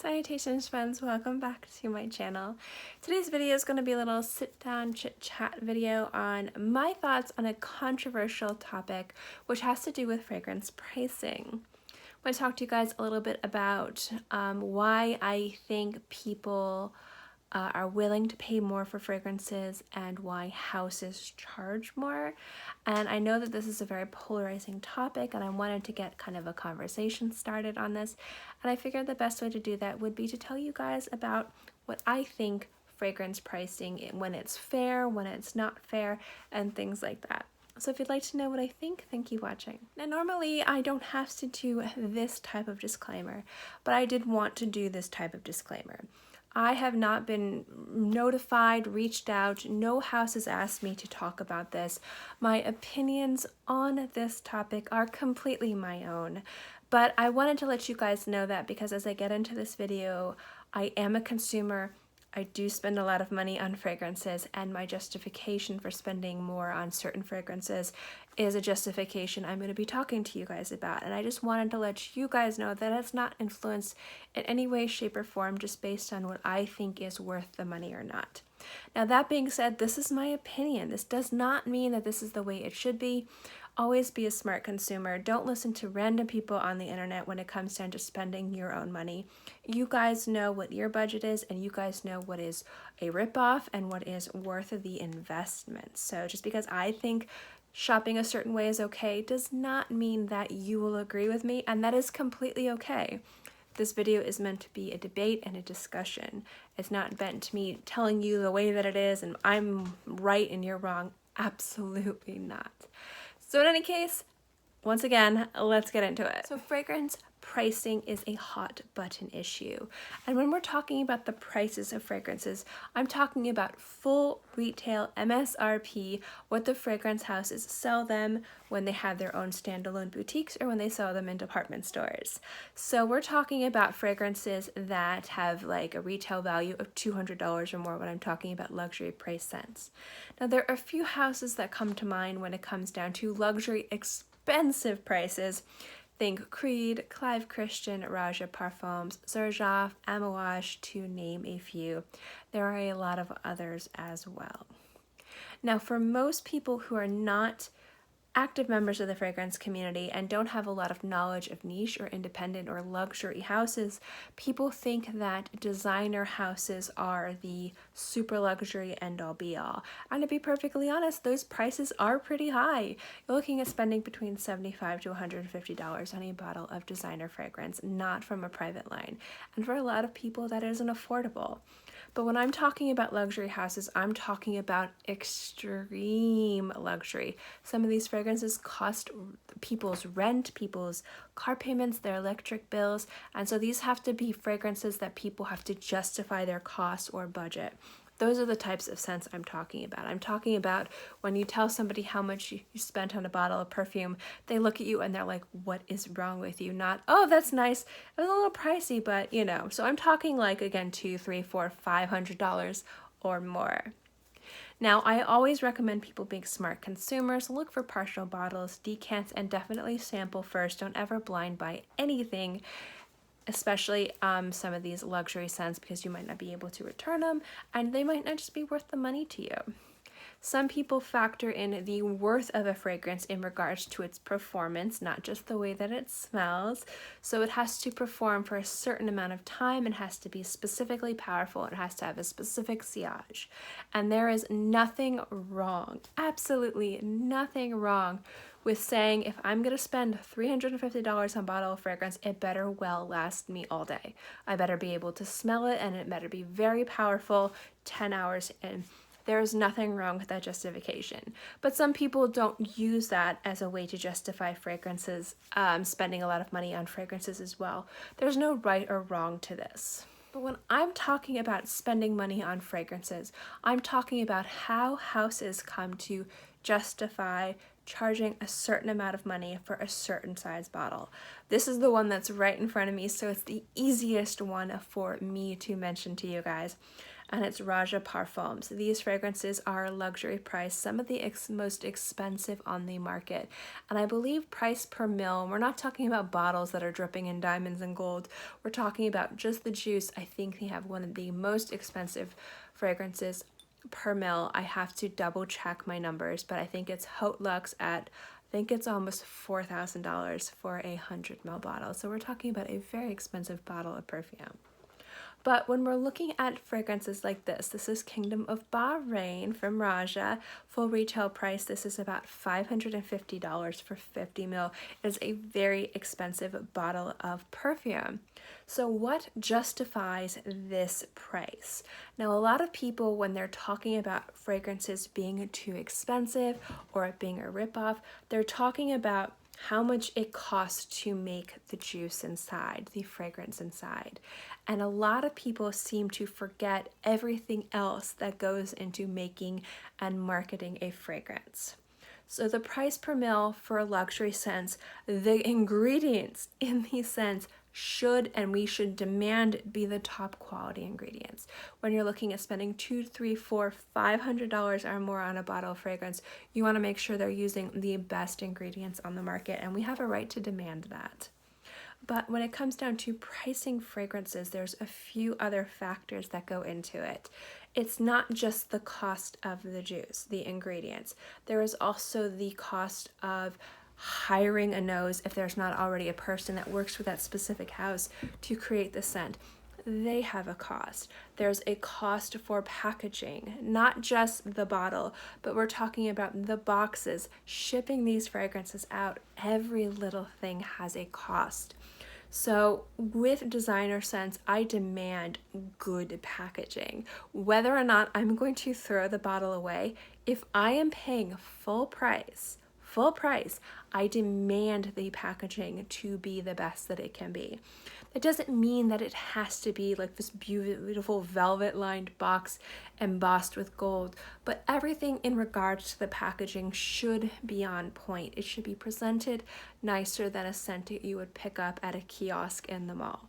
Salutations friends, welcome back to my channel. Today's video is going to be a little sit-down chit-chat video on my thoughts on a controversial topic which has to do with fragrance pricing. I want to talk to you guys a little bit about why I think people are willing to pay more for fragrances and why houses charge more. And I know that this is a very polarizing topic and I wanted to get kind of a conversation started on this, and I figured the best way to do that would be to tell you guys about what I think fragrance pricing, when it's fair, when it's not fair, and things like that. So if you'd like to know what I think, then keep watching. Now normally I don't have to do this type of disclaimer, but I did want to do this type of disclaimer. I have not been notified, reached out, no house has asked me to talk about this. My opinions on this topic are completely my own, but I wanted to let you guys know that because as I get into this video, I am a consumer. I do spend a lot of money on fragrances, and my justification for spending more on certain fragrances is a justification I'm going to be talking to you guys about. And I just wanted to let you guys know that it's not influenced in any way, shape, or form just based on what I think is worth the money or not. Now that being said, this is my opinion. This does not mean that this is the way it should be. Always be a smart consumer. Don't listen to random people on the internet when it comes down to spending your own money. You guys know what your budget is, and you guys know what is a ripoff and what is worth the investment. So just because I think shopping a certain way is okay does not mean that you will agree with me, and that is completely okay. This video is meant to be a debate and a discussion. It's not meant to me telling you the way that it is and I'm right and you're wrong. Absolutely not. So in any case, once again, let's get into it. So fragrance pricing is a hot button issue. And when we're talking about the prices of fragrances, I'm talking about full retail MSRP, what the fragrance houses sell them when they have their own standalone boutiques or when they sell them in department stores. So we're talking about fragrances that have like a retail value of $200 or more when I'm talking about luxury price scents. Now there are a few houses that come to mind when it comes down to luxury expensive prices. Think Creed, Clive Christian, Raja Parfums, Xerjoff, Amouage, to name a few. There are a lot of others as well. Now, for most people who are not active members of the fragrance community and don't have a lot of knowledge of niche or independent or luxury houses, people think that designer houses are the super luxury end-all be-all. And to be perfectly honest, those prices are pretty high. You're looking at spending between $75 to $150 on a bottle of designer fragrance, not from a private line. And for a lot of people, that isn't affordable. But when I'm talking about luxury houses, I'm talking about extreme luxury. Some of these fragrances cost people's rent, people's car payments, their electric bills, and so these have to be fragrances that people have to justify their cost or budget. Those are the types of scents I'm talking about. I'm talking about when you tell somebody how much you spent on a bottle of perfume, they look at you and they're like, what is wrong with you? Not, oh, that's nice. It was a little pricey, but you know. So I'm talking like, again, $200, $300, $400, $500 or more. Now, I always recommend people being smart consumers. Look for partial bottles, decants, and definitely sample first. Don't ever blind buy anything, especially some of these luxury scents, because you might not be able to return them and they might not just be worth the money to you. Some people factor in the worth of a fragrance in regards to its performance, not just the way that it smells. So it has to perform for a certain amount of time, it has to be specifically powerful, it has to have a specific sillage. And there is nothing wrong, absolutely nothing wrong with saying, if I'm going to spend $350 on a bottle of fragrance, it better well last me all day. I better be able to smell it, and it better be very powerful 10 hours in. There is nothing wrong with that justification. But some people don't use that as a way to justify fragrances, spending a lot of money on fragrances as well. There's no right or wrong to this. But when I'm talking about spending money on fragrances, I'm talking about how houses come to justify charging a certain amount of money for a certain size bottle. This is the one that's right in front of me, so it's the easiest one for me to mention to you guys. and it's Raja Parfums. These fragrances are luxury priced, some of the most expensive on the market. And I believe price per mil, we're not talking about bottles that are dripping in diamonds and gold. We're talking about just the juice. I think they have one of the most expensive fragrances per mil. I have to double check my numbers, but I think it's Haute Luxe at, I think it's almost $4,000 for a 100 ml bottle. So we're talking about a very expensive bottle of perfume. But when we're looking at fragrances like this is Kingdom of Bahrain from Raja. Full retail price, this is about $550 for 50 ml. It is a very expensive bottle of perfume. So what justifies this price? Now, a lot of people, when they're talking about fragrances being too expensive or it being a ripoff, they're talking about how much it costs to make the juice inside, the fragrance inside. And a lot of people seem to forget everything else that goes into making and marketing a fragrance. So the price per mil for a luxury scent, the ingredients in these scents should, and we should demand, be the top quality ingredients. When you're looking at spending $200, $300, $400, $500 or more on a bottle of fragrance, you want to make sure they're using the best ingredients on the market, and we have a right to demand that. But when it comes down to pricing fragrances, there's a few other factors that go into it. It's not just the cost of the juice, the ingredients. There is also the cost of hiring a nose, if there's not already a person that works for that specific house to create the scent. They have a cost. There's a cost for packaging, not just the bottle, but we're talking about the boxes, shipping these fragrances out. Every little thing has a cost. So with designer scents, I demand good packaging. Whether or not I'm going to throw the bottle away, if I am paying full price, I demand the packaging to be the best that it can be. It doesn't mean that it has to be like this beautiful velvet lined box embossed with gold, but everything in regards to the packaging should be on point. It should be presented nicer than a scent that you would pick up at a kiosk in the mall.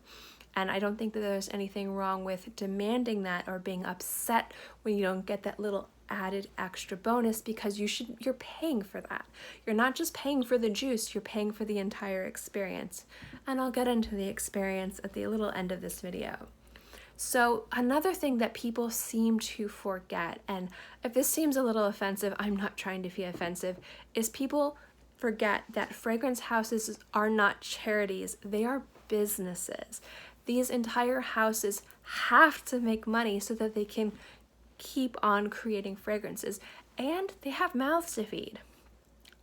And I don't think that there's anything wrong with demanding that or being upset when you don't get that little added extra bonus, because you're paying for that. You're not just paying for the juice, you're paying for the entire experience. And I'll get into the experience at the little end of this video. So another thing that people seem to forget, and if this seems a little offensive, I'm not trying to be offensive, is people forget that fragrance houses are not charities, they are businesses. These entire houses have to make money so that they can keep on creating fragrances, and they have mouths to feed.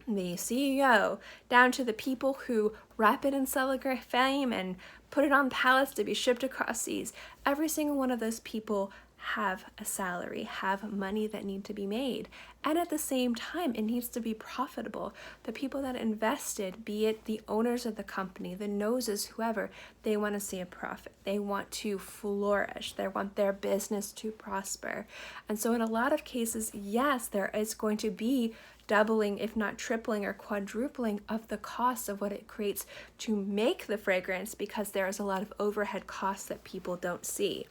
The CEO down to the people who wrap it in cellophane and put it on pallets to be shipped across seas. Every single one of those people have a salary, have money that need to be made, and at the same time it needs to be profitable. The people that invested, be it the owners of the company, the noses, whoever, they want to see a profit. They want to flourish. They want their business to prosper. And so in a lot of cases, yes, there is going to be doubling, if not tripling or quadrupling of the cost of what it creates to make the fragrance, because there is a lot of overhead costs that people don't see.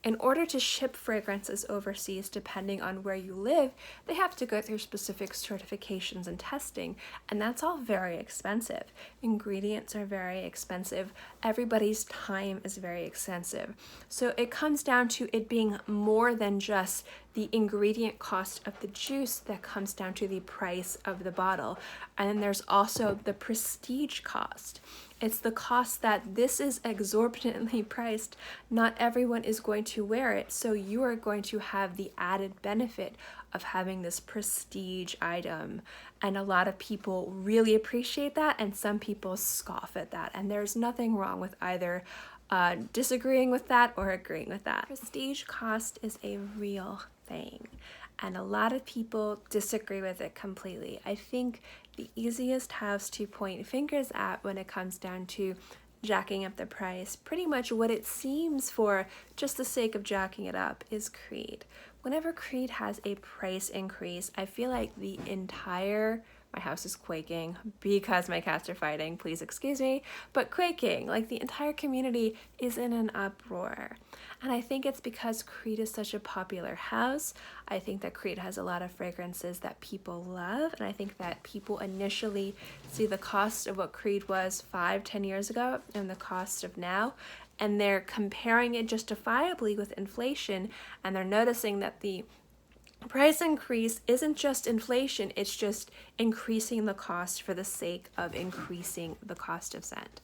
In order to ship fragrances overseas, depending on where you live, they have to go through specific certifications and testing, and that's all very expensive. Ingredients are very expensive. Everybody's time is very expensive. So it comes down to it being more than just the ingredient cost of the juice that comes down to the price of the bottle. And then there's also the prestige cost. It's the cost that this is exorbitantly priced. Not everyone is going to wear it, so you are going to have the added benefit of having this prestige item. And a lot of people really appreciate that, and some people scoff at that. And there's nothing wrong with either disagreeing with that or agreeing with that. Prestige cost is a real thing, and a lot of people disagree with it completely. I think the easiest house to point fingers at when it comes down to jacking up the price, pretty much what it seems for just the sake of jacking it up, is Creed. Whenever Creed has a price increase, I feel like the entire My house is quaking because my cats are fighting. Please excuse me, but quaking. Like, the entire community is in an uproar. And I think it's because Creed is such a popular house. I think that Creed has a lot of fragrances that people love. And I think that people initially see the cost of what Creed was 5-10 years ago and the cost of now. And they're comparing it justifiably with inflation. And they're noticing that the price increase isn't just inflation, it's just increasing the cost for the sake of increasing the cost of scent.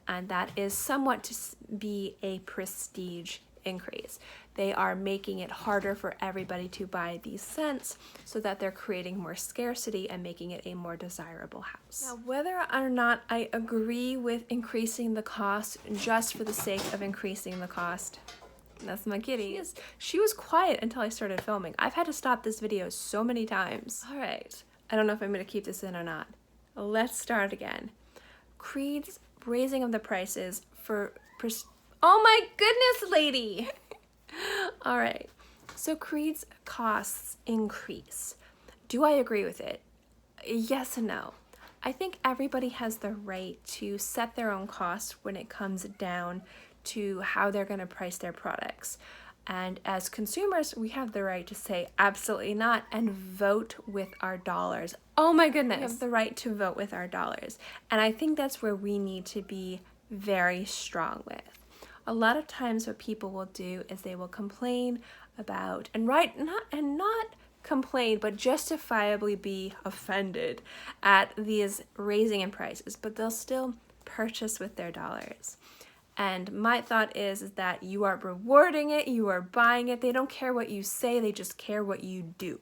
And that is somewhat to be a prestige increase. They are making it harder for everybody to buy these scents so that they're creating more scarcity and making it a more desirable house. Now, whether or not I agree with increasing the cost just for the sake of increasing the cost, that's my kitty. She was quiet until I started filming. I've had to stop this video so many times. All right, I don't know if I'm gonna keep this in or not. Let's start again. Creed's raising of the prices for, oh my goodness, lady. All right, so Creed's costs increase. Do I agree with it? Yes and no. I think everybody has the right to set their own costs when it comes down to how they're going to price their products. And as consumers, we have the right to say absolutely not and vote with our dollars. Oh my goodness. We have the right to vote with our dollars. And I think that's where we need to be very strong with. A lot of times what people will do is they will complain about, not complain, but justifiably be offended at these raising in prices, but they'll still purchase with their dollars. And my thought is that you are rewarding it, you are buying it. They don't care what you say, they just care what you do.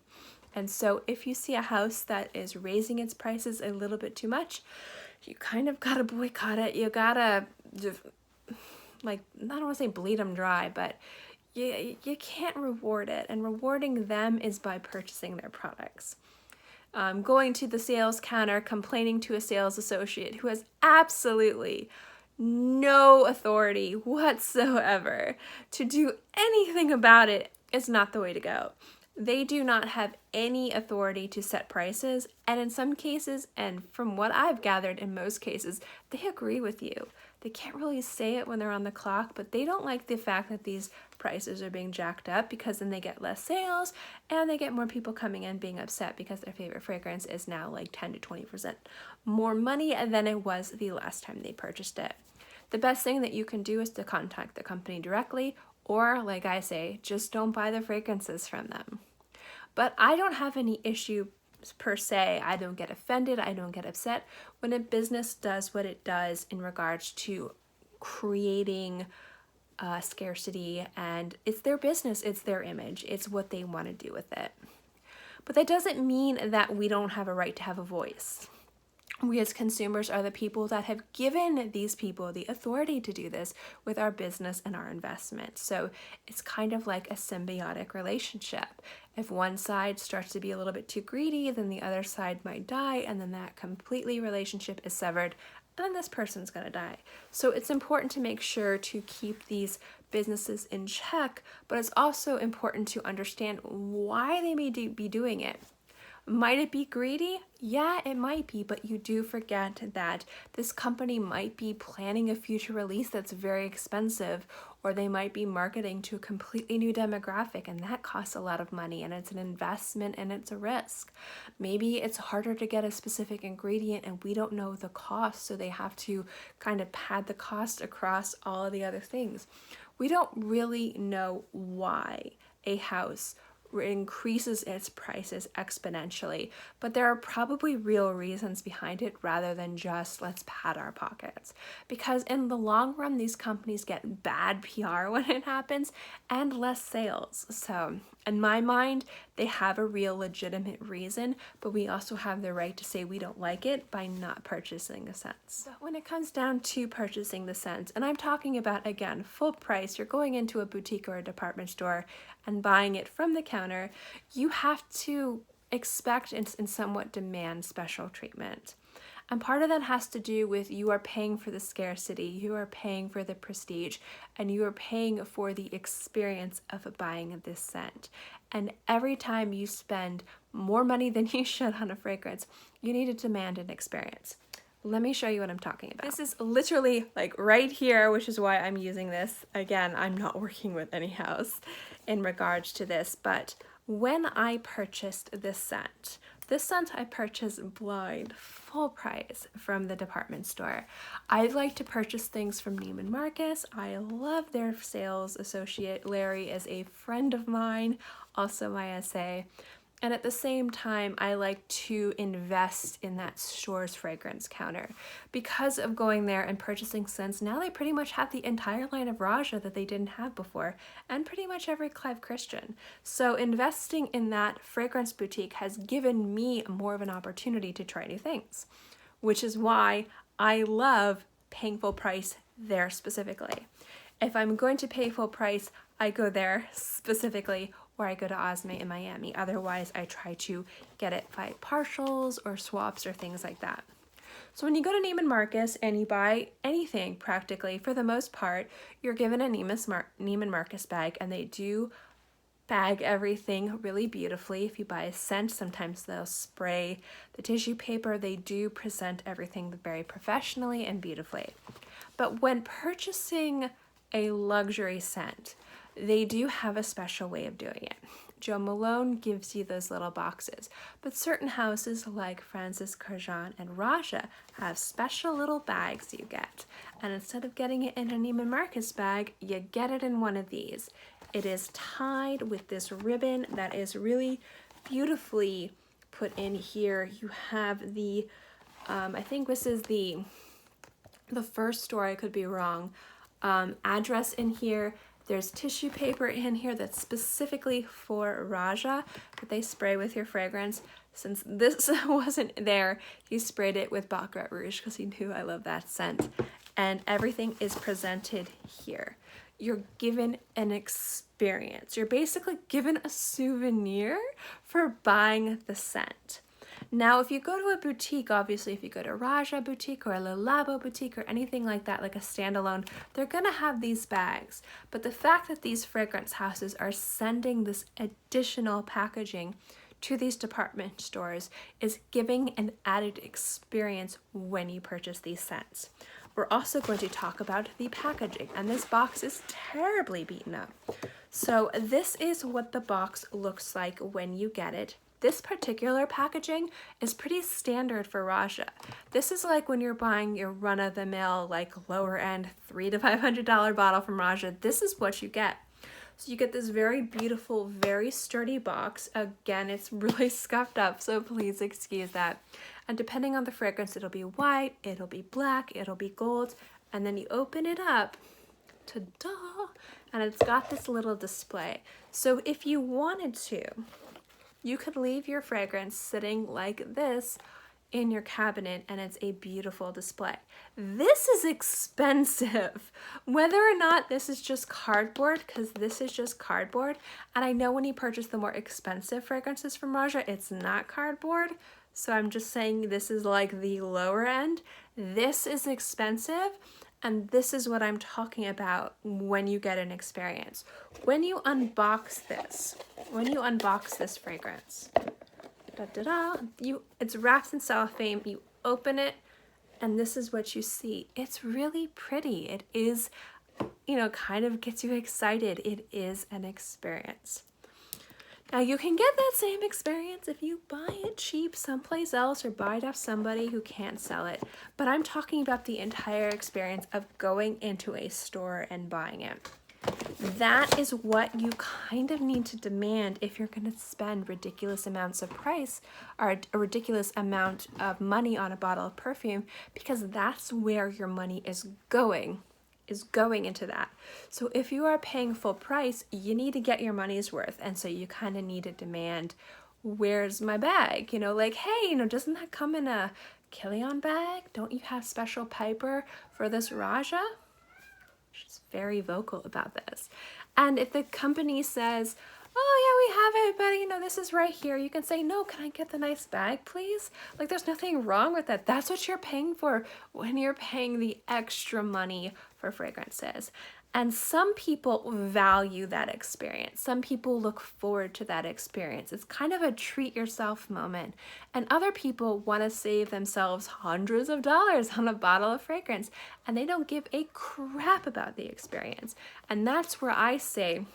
And so if you see a house that is raising its prices a little bit too much, you kind of gotta boycott it. You gotta, like, I don't want to say bleed them dry, but you can't reward it. And rewarding them is by purchasing their products. Going to the sales counter, complaining to a sales associate who has absolutely no authority whatsoever to do anything about it is not the way to go. They do not have any authority to set prices, and in some cases, and from what I've gathered in most cases, they agree with you. They can't really say it when they're on the clock, but they don't like the fact that these prices are being jacked up, because then they get less sales and they get more people coming in being upset because their favorite fragrance is now like 10 to 20% more money than it was the last time they purchased it. The best thing that you can do is to contact the company directly, or like I say, just don't buy the fragrances from them. But I don't have any issue per se. I don't get offended, I don't get upset when a business does what it does in regards to creating scarcity, and it's their business, it's their image, it's what they want to do with it. But that doesn't mean that we don't have a right to have a voice. We as consumers are the people that have given these people the authority to do this with our business and our investment. So it's kind of like a symbiotic relationship. If one side starts to be a little bit too greedy, then the other side might die, and then that completely relationship is severed, and then this person's gonna die. So it's important to make sure to keep these businesses in check, but it's also important to understand why they may be doing it. Might it be greedy? Yeah, it might be, but you do forget that this company might be planning a future release that's very expensive, or they might be marketing to a completely new demographic, and that costs a lot of money, and it's an investment and it's a risk. Maybe it's harder to get a specific ingredient and we don't know the cost, so they have to kind of pad the cost across all of the other things. We don't really know why a house increases its prices exponentially, but there are probably real reasons behind it rather than just let's pad our pockets. Because in the long run, these companies get bad PR when it happens and less sales. So in my mind, they have a real legitimate reason, but we also have the right to say we don't like it by not purchasing the scents. So when it comes down to purchasing the scents, and I'm talking about, again, full price, you're going into a boutique or a department store and buying it from the counter, you have to expect and somewhat demand special treatment. And part of that has to do with you are paying for the scarcity, you are paying for the prestige, and you are paying for the experience of buying this scent. And every time you spend more money than you should on a fragrance, you need to demand an experience. Let me show you what I'm talking about. This is literally like right here, which is why I'm using this. Again, I'm not working with any house in regards to this, but when I purchased this scent I purchased blind, full price from the department store. I like to purchase things from Neiman Marcus. I love their sales associate. Larry is a friend of mine, also my SA. And at the same time, I like to invest in that store's fragrance counter. Because of going there and purchasing scents, now they pretty much have the entire line of Raja that they didn't have before, and pretty much every Clive Christian. So investing in that fragrance boutique has given me more of an opportunity to try new things, which is why I love paying full price there specifically. If I'm going to pay full price, I go there specifically, or I go to Osme in Miami. Otherwise, I try to get it by partials or swaps or things like that. So when you go to Neiman Marcus and you buy anything practically, for the most part, you're given a Neiman Marcus bag, and they do bag everything really beautifully. If you buy a scent, sometimes they'll spray the tissue paper. They do present everything very professionally and beautifully. But when purchasing a luxury scent, they do have a special way of doing it. Jo Malone gives you those little boxes, but certain houses like Francis Kurkdjian and Raja have special little bags you get. And instead of getting it in a Neiman Marcus bag, you get it in one of these. It is tied with this ribbon that is really beautifully put in here. You have the, I think this is the first store, I could be wrong, address in here. There's tissue paper in here that's specifically for Raja that they spray with your fragrance. Since this wasn't there, he sprayed it with Baccarat Rouge because he knew I love that scent. And everything is presented here. You're given an experience. You're basically given a souvenir for buying the scent. Now, if you go to a boutique, obviously, if you go to Raja boutique or a Le Labo boutique or anything like that, like a standalone, they're gonna have these bags. But the fact that these fragrance houses are sending this additional packaging to these department stores is giving an added experience when you purchase these scents. We're also going to talk about the packaging, and this box is terribly beaten up. So this is what the box looks like when you get it. This particular packaging is pretty standard for Raja. This is like when you're buying your run-of-the-mill, like lower end $300 to $500 bottle from Raja. This is what you get. So you get this very beautiful, very sturdy box. Again, it's really scuffed up, so please excuse that. And depending on the fragrance, it'll be white, it'll be black, it'll be gold, and then you open it up, ta-da, and it's got this little display. So if you wanted to, you could leave your fragrance sitting like this in your cabinet, and it's a beautiful display. This is expensive. Whether or not this is just cardboard, because this is just cardboard, and I know when you purchase the more expensive fragrances from Raja, it's not cardboard, so I'm just saying this is like the lower end. This is expensive, and this is what I'm talking about when you get an experience. When you unbox this fragrance, it's wrapped in cellophane, you open it, and this is what you see. It's really pretty. It is, kind of gets you excited. It is an experience. Now you can get that same experience if you buy it cheap someplace else or buy it off somebody who can't sell it. But I'm talking about the entire experience of going into a store and buying it. That is what you kind of need to demand if you're going to spend ridiculous amounts of price or a ridiculous amount of money on a bottle of perfume, because that's where your money is going into that. So if you are paying full price, you need to get your money's worth. And so you kind of need to demand, where's my bag? Like, hey, doesn't that come in a Kilian bag? Don't you have special Piper for this Raja? She's very vocal about this. And if the company says, oh yeah, we have it, but this is right here, you can say, no, can I get the nice bag, please? Like, there's nothing wrong with that. That's what you're paying for when you're paying the extra money for fragrances. And some people value that experience. Some people look forward to that experience. It's kind of a treat yourself moment. And other people want to save themselves hundreds of dollars on a bottle of fragrance, and they don't give a crap about the experience. And that's where I say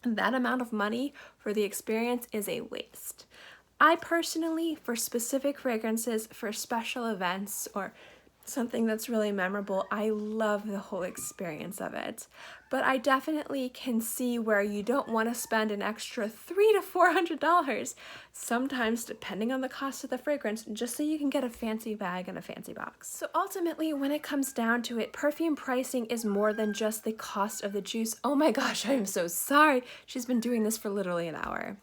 that amount of money for the experience is a waste. I personally, for specific fragrances, for special events, or something that's really memorable, I love the whole experience of it. But I definitely can see where you don't want to spend an extra $300 to $400, sometimes depending on the cost of the fragrance, just so you can get a fancy bag and a fancy box. So ultimately, when it comes down to it, perfume pricing is more than just the cost of the juice. Oh my gosh, I am so sorry. She's been doing this for literally an hour.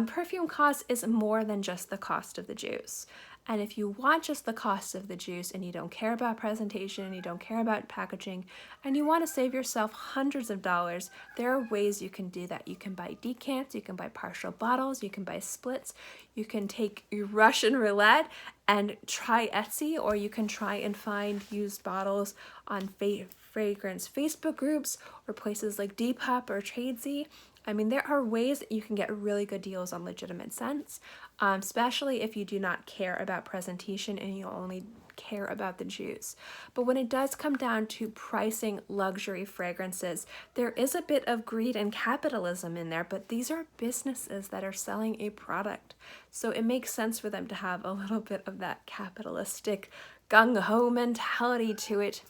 Perfume cost is more than just the cost of the juice. And if you want just the cost of the juice and you don't care about presentation, you don't care about packaging, and you want to save yourself hundreds of dollars, there are ways you can do that. You can buy decants, you can buy partial bottles, you can buy splits, you can take your Russian roulette and try Etsy, or you can try and find used bottles on fragrance Facebook groups or places like Depop or Tradesy. I mean, there are ways that you can get really good deals on legitimate scents, especially if you do not care about presentation and you only care about the juice. But when it does come down to pricing luxury fragrances, there is a bit of greed and capitalism in there, but these are businesses that are selling a product. So it makes sense for them to have a little bit of that capitalistic gung-ho mentality to it.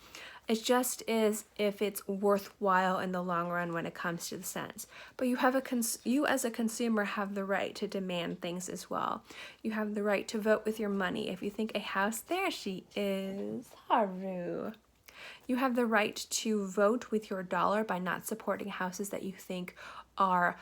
It just is if it's worthwhile in the long run when it comes to the scents. But you as a consumer have the right to demand things as well. You have the right to vote with your money. If you think a house, there she is, Haru. You have the right to vote with your dollar by not supporting houses that you think are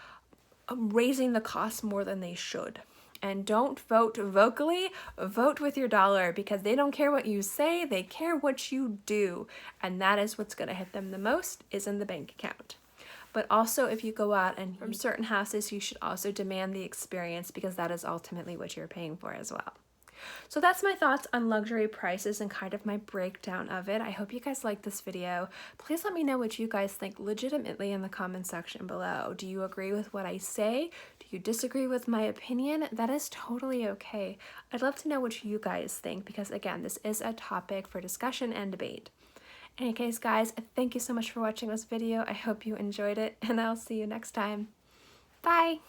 raising the cost more than they should. And don't vote vocally, vote with your dollar, because they don't care what you say, they care what you do. And that is what's going to hit them the most, is in the bank account. But also, if you go out and from certain houses, you should also demand the experience, because that is ultimately what you're paying for as well. So that's my thoughts on luxury prices and kind of my breakdown of it. I hope you guys liked this video. Please let me know what you guys think legitimately in the comment section below. Do you agree with what I say? Do you disagree with my opinion? That is totally okay. I'd love to know what you guys think, because again, this is a topic for discussion and debate. In any case, guys, thank you so much for watching this video. I hope you enjoyed it, and I'll see you next time. Bye!